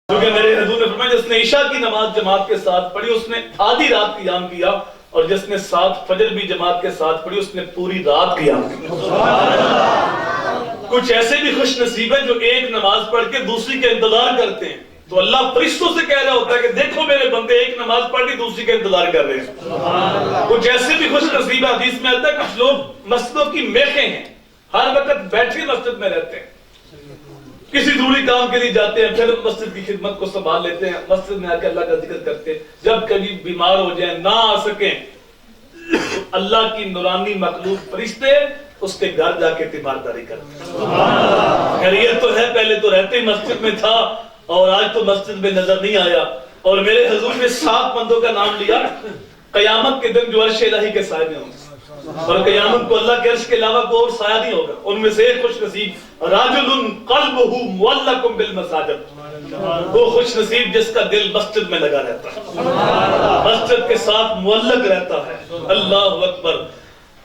کیونکہ میرے حضور نے فرمایا جس نے عشاء کی نماز جماعت کے ساتھ پڑھی اس نے آدھی رات قیام کیا، اور جس نے 7 فجر بھی جماعت کے ساتھ پڑھی اس نے پوری رات قیام کیا۔ کچھ ایسے بھی خوش نصیب ہیں جو ایک نماز پڑھ کے دوسری کا انتظار کرتے ہیں، تو اللہ فرشتوں سے کہہ رہا ہوتا ہے کہ دیکھو میرے بندے ایک نماز پڑھ لی دوسری کا انتظار کر رہے ہیں۔ کچھ ایسے بھی خوش نصیب ہیں، حدیث میں آتا ہے کچھ لوگ مسجدوں کی میخیں ہیں، ہر وقت بیٹھے مسجد میں رہتے ہیں، کسی ضروری کام کے لیے جاتے ہیں، پھر مسجد کی خدمت کو سنبھال لیتے ہیں، مسجد میں آ کے اللہ کا ذکر کرتے ہیں، جب کبھی بیمار ہو جائیں نہ آ سکیں تو اللہ کی نورانی مخلوق فرشتے اس کے گھر جا کے تیمارداری کرتے ہیں۔ خیریت تو ہے، پہلے تو رہتے ہی مسجد میں تھا اور آج تو مسجد میں نظر نہیں آیا، اور میرے حضور نے 7 بندوں کا نام لیا قیامت کے دن جو عرش الہی کے سائے میں ہوں گے، اور قیامت کو اللہ کے عرش کے علاوہ کوئی اور سایہ نہیں ہوگا۔ ان میں سے ایک خوش نصیب راجل قلبہ معلق بالمساجد، وہ خوش نصیب جس کا دل مسجد میں لگا رہتا ہے، مسجد کے ساتھ معلق رہتا ہے۔ اللہ اکبر۔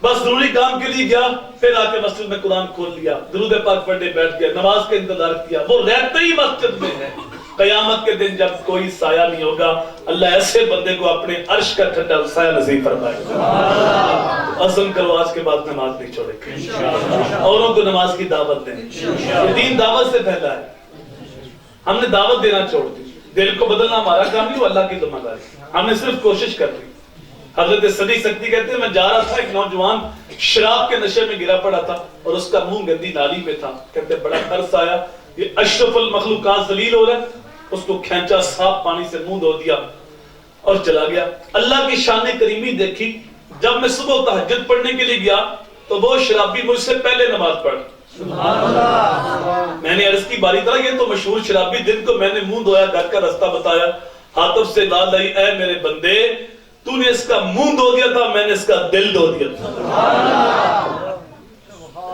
بس ضروری کام کے لیے گیا، پھر آ کے مسجد میں قرآن کھول لیا، درود پاک پڑھنے بیٹھ گیا، نماز کا انتظار کیا، وہ رہتے ہی مسجد میں ہے۔ قیامت کے دن جب کوئی سایہ نہیں ہوگا، اللہ ایسے بندے کو اپنے عرش کا ٹھنڈا سایہ نصیب فرمائے گا۔ عزم کرو آج کے بعد نماز نہیں چھوڑے گے، اوروں کو نماز کی دعوت دیں۔ یہ دین دعوت سے پھیلا ہے، ہم نے دعوت دینا چھوڑ دی، دل کو بدلنا ہمارا کام نہیں، وہ اللہ کی ذمہ داری، ہم نے صرف کوشش کر دی۔ حضرت صدیق سکتی کہتے ہیں میں جا رہا تھا، ایک نوجوان شراب کے نشے میں گرا پڑا تھا اور اس کا منہ گندی نالی میں تھا، کہتے بڑا ترس آیا، یہ اشرف المخلوقات ذلیل ہو رہا ہے، اس کو کھینچا، صاف پانی سے منہ دھو دیا اور چلا گیا۔ اللہ کی شان کریمی دیکھی، جب میں صبح تہجد پڑھنے کے لیے گیا تو وہ شرابی مجھ سے پہلے نماز پڑھ۔ میں نے عرض کی باری طرح یہ تو مشہور شرابی جن کو میں نے منہ دھویا، گھر کا رستہ بتایا، ہاتف سے لال لائی، اے میرے بندے تو نے اس کا منہ دھو دیا تھا، میں نے اس کا دل دھو دیا تھا۔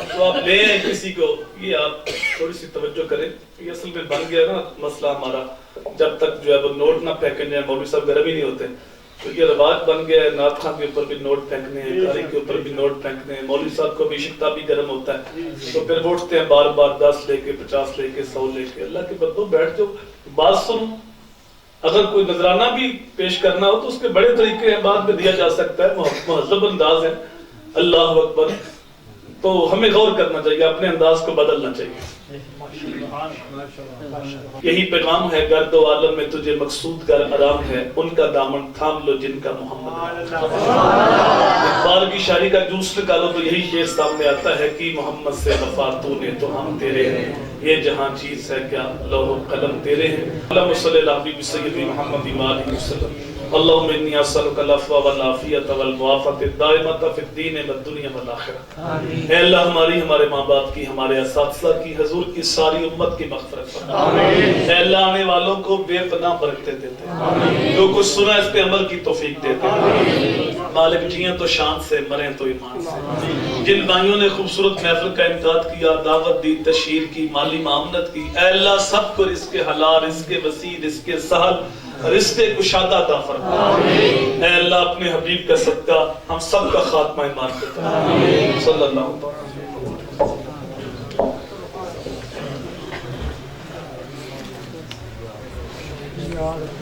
تو آپ لے ہیں کسی کو، یہ آپ تھوڑی سی توجہ کریں، یہ اصل میں بن گیا نا مسئلہ ہمارا، جب تک جو ہے وہ نوٹ نہ پھینکیں جائیں، مولوی صاحب گرم ہی نہیں ہوتے، تو یہ رواج بن گیا ہے، نعت خواں کے اوپر بھی نوٹ پھینکنے ہیں، قاری کے اوپر بھی نوٹ پھینکنے ہیں، مولوی صاحب کو بھی شکتا بھی گرم ہوتا ہے، تو پھر اٹھتے ہیں بار بار 10 لے کے 50 لے کے 100 لے کے۔ اللہ کے بندو بیٹھ جاؤ، بات سنو، اگر کوئی نذرانہ بھی پیش کرنا ہو تو اس کے بڑے طریقے ہیں، بعد میں دیا جا سکتا ہے، مہذب انداز ہے۔ اللہ اکبر۔ تو ہمیں غور کرنا چاہیے، اپنے انداز کو بدلنا چاہیے۔ یہی پیغام ہے، گرد و عالم میں تجھے مقصود کر آرام ہے، ان کا دامن تھام لو جن کا محمد۔ اقبال کی شاعری کا جوش نکالو تو یہی شعر سامنے آتا ہے کہ محمد سے وفا تو نے تو ہم تیرے ہیں، یہ جہاں چیز ہے کیا لوح و قلم تیرے ہیں۔ اللہم صلی اللہ علیہ سیدنا محمد وآلہ وسلم۔ اللہم انی اسألک العفو والعافیۃ والمعافاۃ الدائمۃ فی الدین والدنیا والآخرہ۔ اے اللہ ہماری، ہمارے ماں باپ کی، ہمارے اساتذہ کی، حضور کی ساری امت کی مغفرت فرما۔ اے اللہ آنے والوں کو بے پناہ برکتیں دیتے، جو کچھ سنا اس پہ عمل کی توفیق دیتے۔ مالک جیئیں تو شان سے، مریں تو ایمان سے۔ جن بھائیوں نے خوبصورت محفل کا انعقاد کیا، دعوت دی، تشہیر کی، مالی معاونت کی، اے اللہ سب کو رزق حلال، رزق وسیع، رزق سہل، رزق کشادہ عطا فرما۔ اے اللہ اپنے حبیب کا صدقہ ہم سب کا خاتمہ ایمان کرتا ہے۔ صلی اللہ علیہ وسلم۔